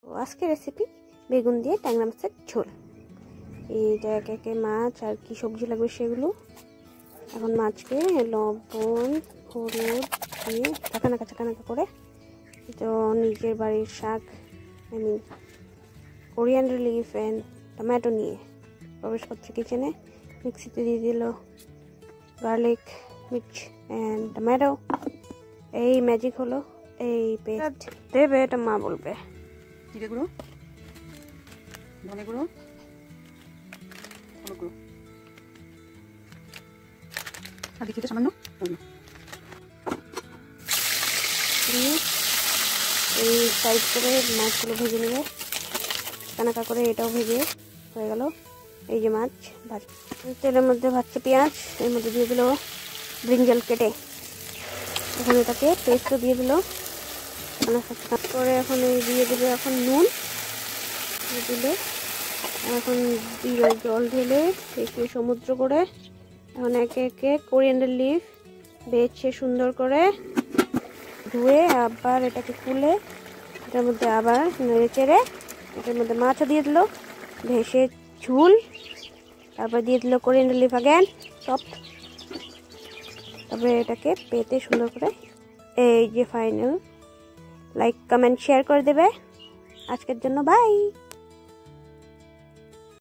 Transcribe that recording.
আজকে রেসিপি বেগুন দিয়ে ট্যাংরা মাছের ঝোল। এইটা একে একে মাছ আর কি সবজি লাগবে সেগুলো। এখন মাছকে লবণ হলুদ দিয়ে চাকানাকা করে তো নিজের বাড়ির শাক কোরিয়ান্ডার লিফ অ্যান্ড টমেটো নিয়ে প্রবেশ করছে কিচেনে। মিক্সিতে দিয়ে দিল গার্লিক মির্চ অ্যান্ড টমেটো। এই ম্যাজিক হলো, এই পেস্ট দেবে, এটা মা বলবে। জিরে গুঁড়ো, ধনে গুঁড়ো, হলুদ গুঁড়ো আর দিচ্ছি সামান্য এই সাইড করে মাছগুলো ভেজে নেবে কানাকা করে। এটাও ভেজে হয়ে গেল। এই যে মাছ ভাজা, তেলের মধ্যে ভাজছে পেঁয়াজ, এর মধ্যে দিয়ে দিল ব্রিঞ্জাল কেটে, এখন এটাকে পেস্টও দিয়ে দিল করে। এখন এই দিয়ে দেবে এখন নুন দিলে, এখন দিয়ে জল ঢেলে একে সমুদ্র করে এখন একে একে কোরিয়ান্ডার লিফ বেছে সুন্দর করে ধুয়ে আবার এটাকে খুলে এটার মধ্যে আবার নেড়ে চেড়ে এটার মধ্যে মাছও দিয়ে দিল ভেসে ঝুল, তারপর দিয়ে দিল কোরিয়ান্ডার লিফ আগেন সব, তারপরে এটাকে পেতে সুন্দর করে। এই যে ফাইনাল। লাইক কমেন্ট শেয়ার করে দেবে। আজকের জন্য বাই।